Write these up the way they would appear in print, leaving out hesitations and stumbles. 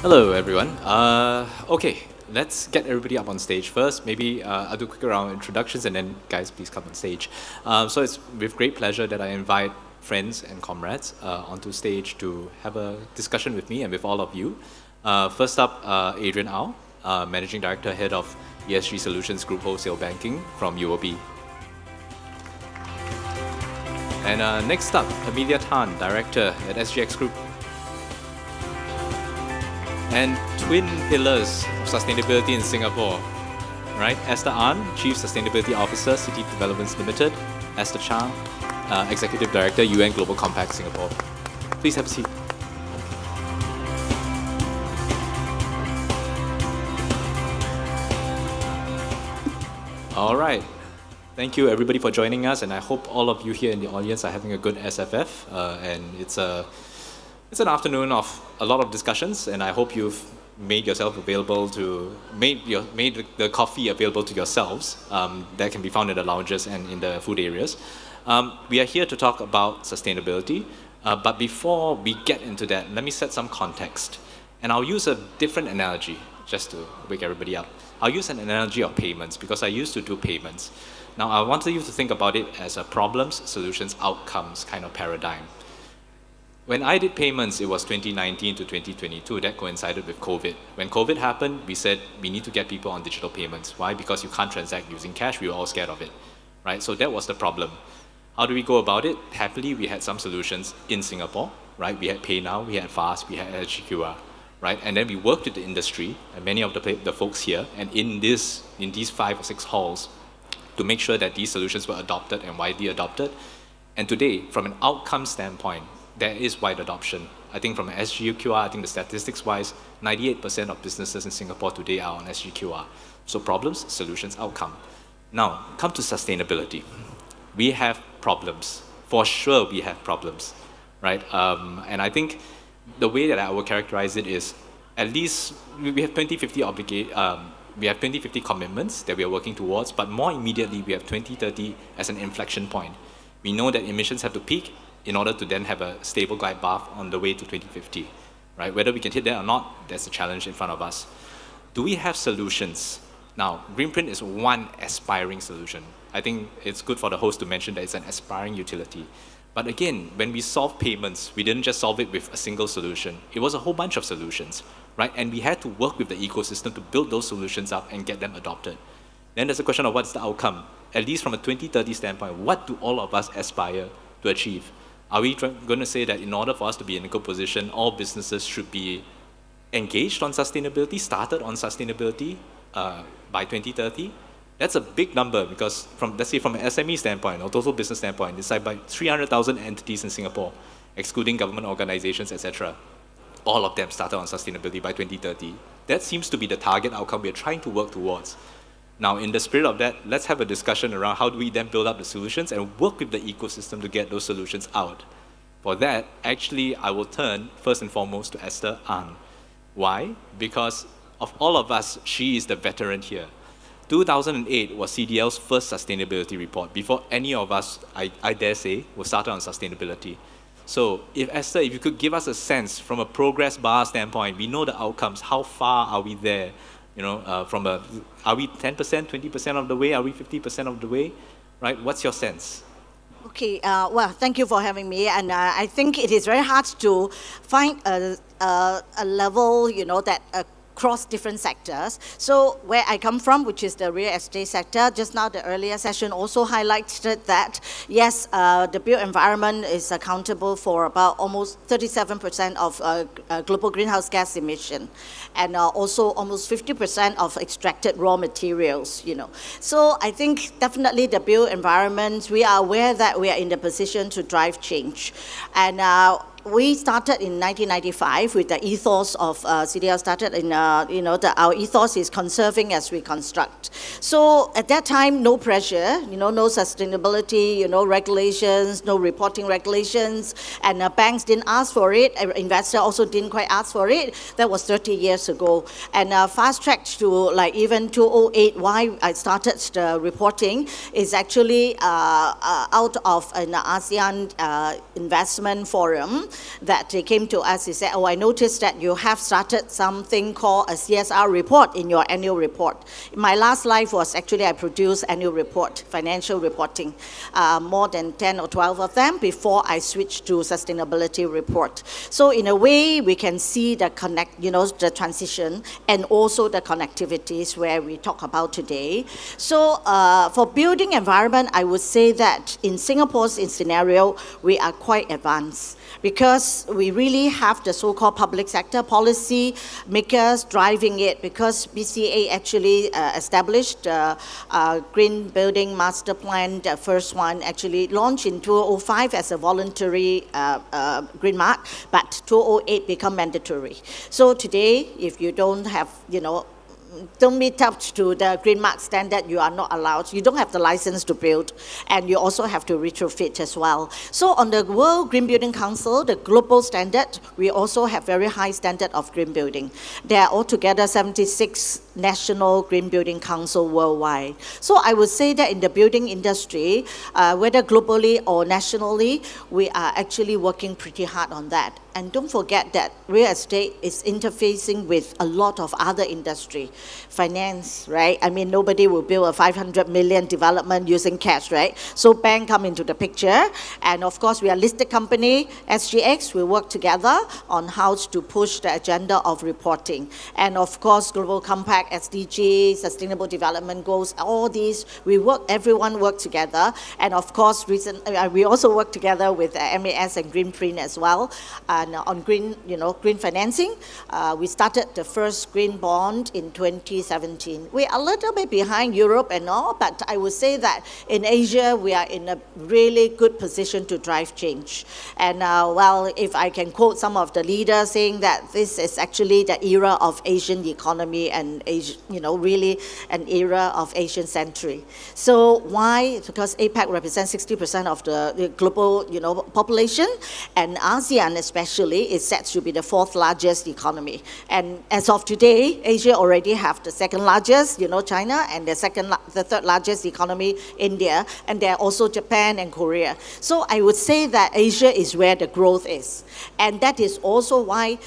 Hello, everyone. Okay, let's get everybody up on stage first. Maybe I'll do a quick round of introductions, and then guys, please come on stage. So it's with great pleasure that I invite friends and comrades onto stage to have a discussion with me and with all of you. First up, Adrian Au, Managing Director, Head of ESG Solutions Group Wholesale Banking from UOB. And next up, Emelia Tan, Director at SGX Group. And twin pillars of sustainability in Singapore, right? Esther An, Chief Sustainability Officer, City Developments Limited. Esther Chang, Executive Director, UN Global Compact Singapore. Please have a seat. All right. Thank you, everybody, for joining us, and I hope all of you here in the audience are having a good SFF. And it's an afternoon of a lot of discussions, and I hope you've made yourself available to made the coffee available to yourselves. That can be found in the lounges and in the food areas. We are here to talk about sustainability, but before we get into that, let me set some context, and I'll use a different analogy just to wake everybody up. I'll use an analogy of payments because I used to do payments. Now, I wanted you to think about it as a problems, solutions, outcomes kind of paradigm. When I did payments, it was 2019 to 2022. That coincided with COVID. When COVID happened, we said we need to get people on digital payments. Why? Because you can't transact using cash. We were all scared of it, right? So that was the problem. How do we go about it? Happily, we had some solutions in Singapore, right? We had PayNow, we had Fast, we had SGQR, right? And then we worked with the industry and many of the folks here, and in these 5 or 6 halls, to make sure that these solutions were adopted and widely adopted. And today, from an outcome standpoint, there is wide adoption. I think from an SGQR, I think the statistics-wise, 98% of businesses in Singapore today are on SGQR. So problems, solutions, outcome. Now, come to sustainability. We have problems. For sure, we have problems, right? And I think the way that I would characterize it is, at least we have 2050 we have 2050 commitments that we are working towards, but more immediately, we have 2030 as an inflection point. We know that emissions have to peak in order to then have a stable glide path on the way to 2050, right? Whether we can hit that or not, that's a challenge in front of us. Do we have solutions? Now, Greenprint is one aspiring solution. I think it's good for the host to mention that it's an aspiring utility. But again, when we solve payments, we didn't just solve it with a single solution. It was a whole bunch of solutions, right? And we had to work with the ecosystem to build those solutions up and get them adopted. Then there's a question of what's the outcome? At least from a 2030 standpoint, what do all of us aspire to achieve? Are we going to say that in order for us to be in a good position, all businesses should be engaged on sustainability, started on sustainability by 2030? That's a big number because let's say from an SME standpoint or total business standpoint, it's like by 300,000 entities in Singapore, excluding government organizations, etc. All of them started on sustainability by 2030. That seems to be the target outcome we're trying to work towards. Now, in the spirit of that, let's have a discussion around how do we then build up the solutions and work with the ecosystem to get those solutions out. For that, actually, I will turn first and foremost to Esther An. Why? Because of all of us, she is the veteran here. 2008 was CDL's first sustainability report. Before any of us, I dare say, was started on sustainability. So if Esther, if you could give us a sense from a progress bar standpoint, we know the outcomes, how far are we there? You know, are we 10%, 20% of the way? Are we 50% of the way? Right? What's your sense? Okay, well, thank you for having me. And I think it is very hard to find a level, that across different sectors. So where I come from, which is the real estate sector, just now the earlier session also highlighted that, yes, the built environment is accountable for about almost 37% of global greenhouse gas emission, and also almost 50% of extracted raw materials, So I think definitely the built environment, we are aware that we are in the position to drive change. And we started in 1995 with the ethos of CDL started in, our ethos is conserving as we construct. So at that time, no pressure, no sustainability, regulations, no reporting regulations, and banks didn't ask for it. Investor also didn't quite ask for it. That was 30 years ago. And fast-tracked to even 2008, why I started the reporting is actually out of an ASEAN investment forum. that they came to us. They said, oh, I noticed that you have started something called a CSR report in your annual report. My last life was actually I produced annual report, financial reporting, more than 10 or 12 of them before I switched to sustainability report. So in a way, we can see the the transition and also the connectivities where we talk about today. So for building environment, I would say that in Singapore's scenario, we are quite advanced because we really have the so-called public sector policy makers driving it, because BCA actually established Green Building Master Plan, the first one actually launched in 2005 as a voluntary green mark, but 2008 become mandatory. So today, if you don't have, don't meet up to the green mark standard, you are not allowed. You don't have the license to build, and you also have to retrofit as well. So on the World Green Building Council, the global standard, we also have very high standard of green building. There are altogether 76 national green building council worldwide. So I would say that in the building industry, whether globally or nationally, we are actually working pretty hard on that. And don't forget that real estate is interfacing with a lot of other industry. Finance, right? I mean, nobody will build a 500 million development using cash, right? So bank come into the picture. And of course, we are a listed company, SGX, we work together on how to push the agenda of reporting. And of course, Global Compact, SDG, Sustainable Development Goals, all these, everyone work together. And of course, we also work together with MAS and Greenprint as well. And on green financing, we started the first green bond in 2017. We're a little bit behind Europe and all, but I would say that in Asia, we are in a really good position to drive change. And if I can quote some of the leaders saying that this is actually the era of Asian economy and really an era of Asian century. So why? Because APAC represents 60% of the global population, and ASEAN especially is set to be the fourth largest economy. And as of today, Asia already have the second largest, China, and the third largest economy, India, and there are also Japan and Korea. So I would say that Asia is where the growth is. And that is also why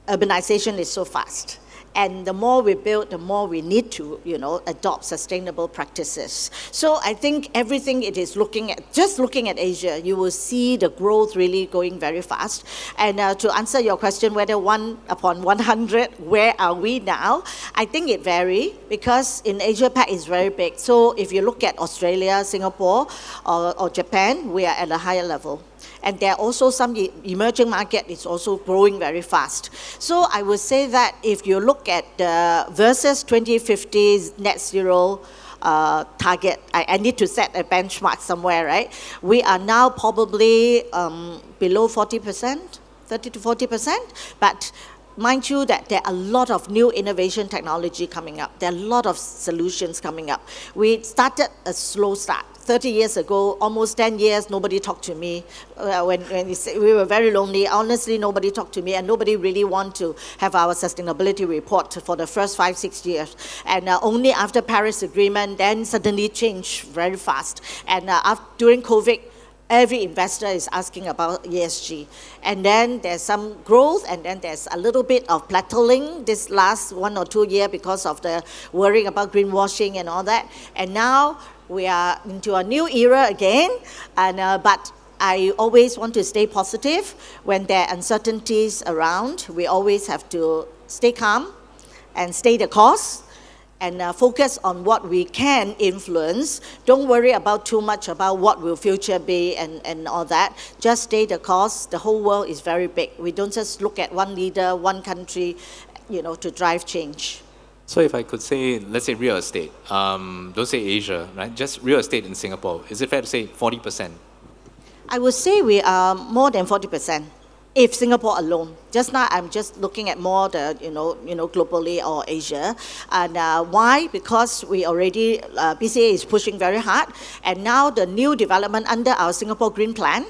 urbanization is so fast. And the more we build, the more we need to, adopt sustainable practices. So I think everything it is just looking at Asia, you will see the growth really going very fast. And to answer your question, whether 1 upon 100, where are we now? I think it varies because in Asia Pac is very big. So if you look at Australia, Singapore, or Japan, we are at a higher level. And there are also some emerging market is also growing very fast. So I would say that if you look at versus 2050 net zero target, I need to set a benchmark somewhere, right? We are now probably below 40%, 30 to 40%, but mind you that there are a lot of new innovation technology coming up. There are a lot of solutions coming up. We started a slow start. 30 years ago, almost 10 years, nobody talked to me. When we were very lonely, honestly, nobody talked to me, and nobody really wanted to have our sustainability report for the first 5-6 years. And only after Paris Agreement, then suddenly changed very fast. And during COVID, every investor is asking about ESG. And then there's some growth, and then there's a little bit of plateauing this last 1 or 2 years because of the worrying about greenwashing and all that. And now we are into a new era again, and but I always want to stay positive. When there are uncertainties around, we always have to stay calm and stay the course and focus on what we can influence. Don't worry about too much about what will future be and all that. Just stay the course. The whole world is very big. We don't just look at one leader, one country, to drive change. So if I could say, let's say real estate, don't say Asia, right? Just real estate in Singapore. Is it fair to say 40%? I would say we are more than 40%, if Singapore alone. Just now, I'm just looking at more the, globally or Asia. And why? Because we already, BCA is pushing very hard. And now the new development under our Singapore Green Plan,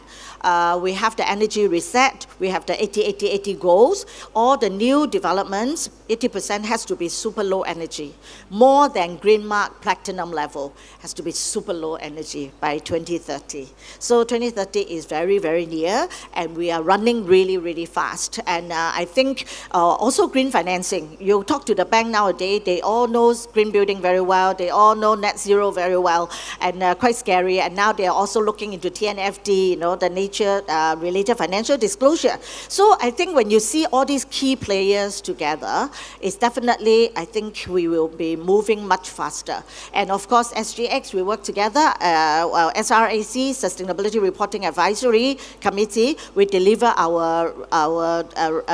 we have the energy reset, we have the 80-80-80 goals. All the new developments, 80% has to be super low energy. More than Green Mark Platinum level, has to be super low energy by 2030. So 2030 is very, very near, and we are running really, really fast. And I think also green financing. You talk to the bank nowadays, they all know green building very well, they all know net zero very well, and quite scary. And now they are also looking into TNFD, the nature-related financial disclosure. So I think when you see all these key players together, it's definitely, I think we will be moving much faster. And of course, SGX, we work together, SRAC, Sustainability Reporting Advisory Committee, we deliver our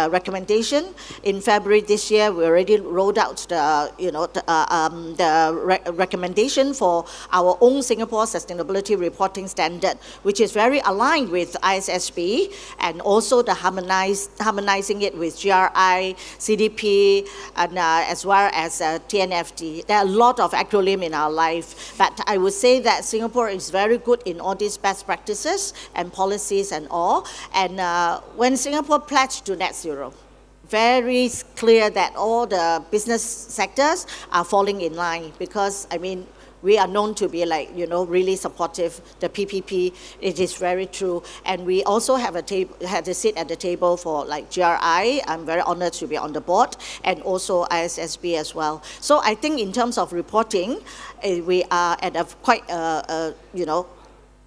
recommendation. In February this year, we already rolled out the recommendation for our own Singapore Sustainability Reporting Standard, which is very aligned with ISSB, and also the harmonizing it with GRI, CDP, and as well as TNFD. There are a lot of acronym in our life, but I would say that Singapore is very good in all these best practices and policies and all. And when Singapore pledged to net zero, very clear that all the business sectors are falling in line, because, we are known to be really supportive. The PPP, it is very true. And we also have had a seat at the table for GRI. I'm very honored to be on the board, and also ISSB as well. So I think in terms of reporting, we are at a quite,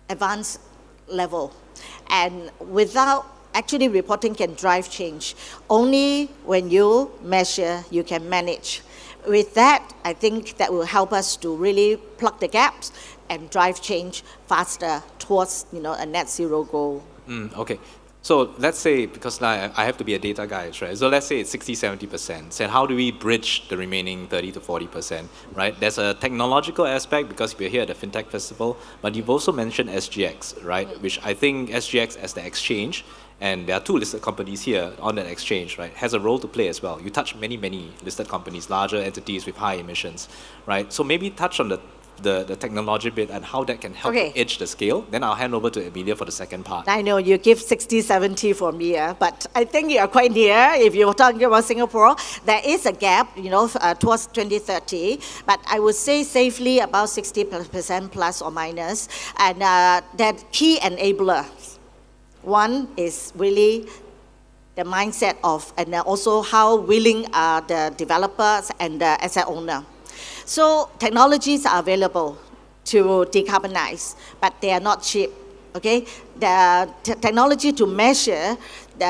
advanced level. And without actually reporting can drive change. Only when you measure, you can manage. With that, I think that will help us to really plug the gaps and drive change faster towards, a net zero goal. Okay. So let's say, because now I have to be a data guy, right? So let's say it's 60-70%. So how do we bridge the remaining 30 to 40%, right? There's a technological aspect, because we're here at the FinTech Festival, but you've also mentioned SGX, right? Which I think SGX as the exchange, and there are 2 listed companies here on that exchange, right, has a role to play as well. You touch many, many listed companies, larger entities with high emissions, right? So maybe touch on the technology bit and how that can help edge the scale. Then I'll hand over to Emelia for the second part. I know you give 60-70 for me, but I think you are quite near. If you're talking about Singapore, there is a gap, towards 2030, but I would say safely about 60% plus or minus. And that key enabler, one is really the mindset of, and also how willing are the developers and the asset owner. So technologies are available to decarbonize, but they are not cheap, okay? The technology to measure,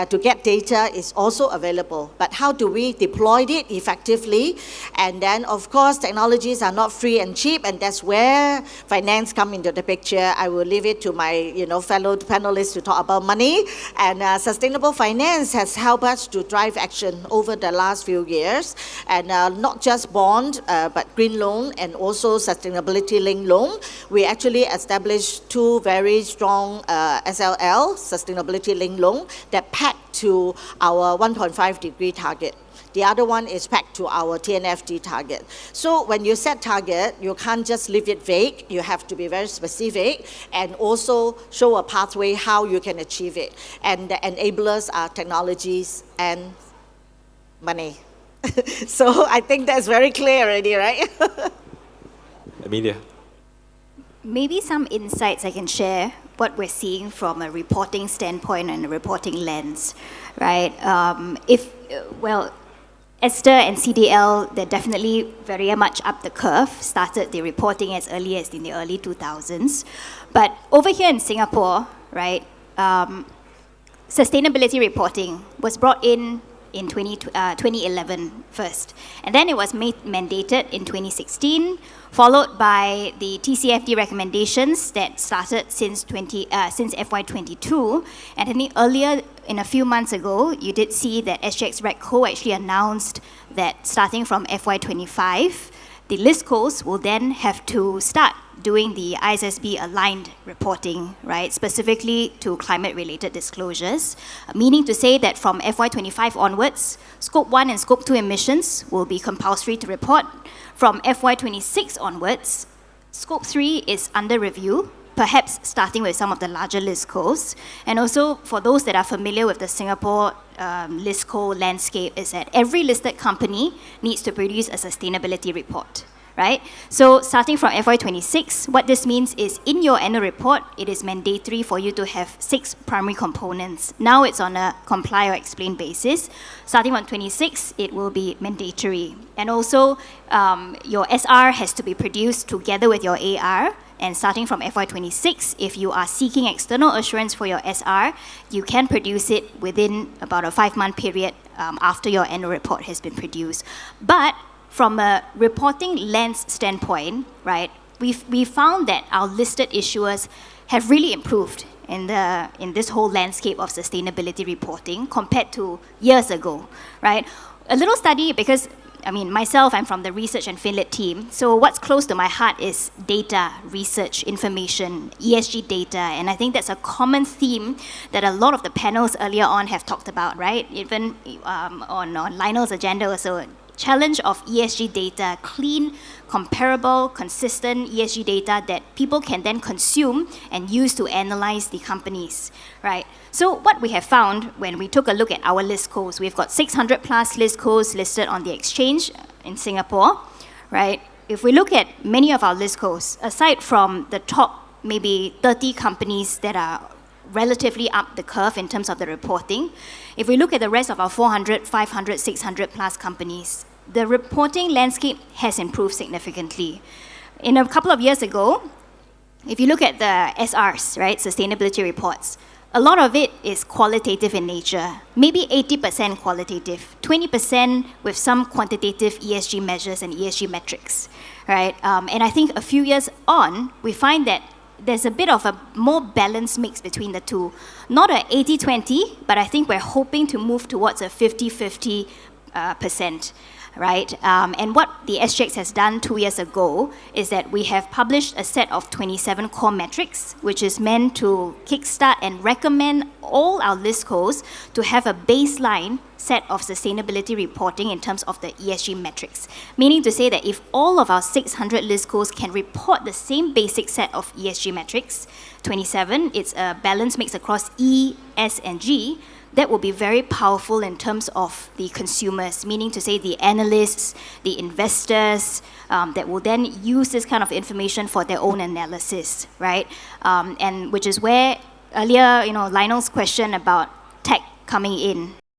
to get data is also available, but how do we deploy it effectively? And then, of course, technologies are not free and cheap, and that's where finance come into the picture. I will leave it to my fellow panelists to talk about money. And sustainable finance has helped us to drive action over the last few years, and not just bond, but green loan and also sustainability-linked loan. We actually established 2 very strong SLL, sustainability-linked loan, that packed to our 1.5 degree target. The other one is packed to our TNFD target. So when you set target, you can't just leave it vague. You have to be very specific and also show a pathway how you can achieve it. And the enablers are technologies and money. So I think that's very clear already, right? Emelia. Maybe some insights I can share what we're seeing from a reporting standpoint and a reporting lens, right? Esther and CDL, they're definitely very much up the curve, started the reporting as early as in the early 2000s. But over here in Singapore, right, sustainability reporting was brought in 2011 first. And then it was mandated in 2016, followed by the TCFD recommendations that started since FY22. And I think earlier, in a few months ago, you did see that SGX RegCo actually announced that starting from FY25, the listcos will then have to start doing the ISSB aligned reporting, right, specifically to climate-related disclosures, meaning to say that from FY25 onwards, Scope 1 and Scope 2 emissions will be compulsory to report. From FY26 onwards, Scope 3 is under review, perhaps starting with some of the larger listcos. And also, for those that are familiar with the Singapore listco landscape, is that every listed company needs to produce a sustainability report, right? So starting from FY26, what this means is in your annual report, it is mandatory for you to have 6 primary components. Now it's on a comply or explain basis. Starting on 26, it will be mandatory. And also, your SR has to be produced together with your AR. And starting from FY26, if you are seeking external assurance for your SR, you can produce it within about a 5-month period after your annual report has been produced. But from a reporting lens standpoint, right, we found that our listed issuers have really improved in this whole landscape of sustainability reporting compared to years ago, right? A little study, because myself, I'm from the research and FinLit team. So what's close to my heart is data, research, information, ESG data. And I think that's a common theme that a lot of the panels earlier on have talked about, right? Even on Lionel's agenda also, challenge of ESG data, clean, comparable, consistent ESG data that people can then consume and use to analyze the companies, right? So what we have found when we took a look at our listcos, we've got 600 plus listcos listed on the exchange in Singapore, right? If we look at many of our listcos, aside from the top maybe 30 companies that are relatively up the curve in terms of the reporting, if we look at the rest of our 400, 500, 600 plus companies, the reporting landscape has improved significantly. In a couple of years ago, if you look at the SRs, right, sustainability reports, a lot of it is qualitative in nature, maybe 80% qualitative, 20% with some quantitative ESG measures and ESG metrics, right? And I think a few years on, we find that there's a bit of a more balanced mix between the two. Not a 80-20, but I think we're hoping to move towards a 50-50%. Right? And what the SGX has done 2 years ago is that we have published a set of 27 core metrics, which is meant to kickstart and recommend all our listcos to have a baseline set of sustainability reporting in terms of the ESG metrics. Meaning to say that if all of our 600 listcos can report the same basic set of ESG metrics, 27, it's a balanced mix across E, S, and G, that will be very powerful in terms of the consumers, meaning to say the analysts, the investors, that will then use this kind of information for their own analysis, right? And which is where earlier, Lionel's question about tech coming in,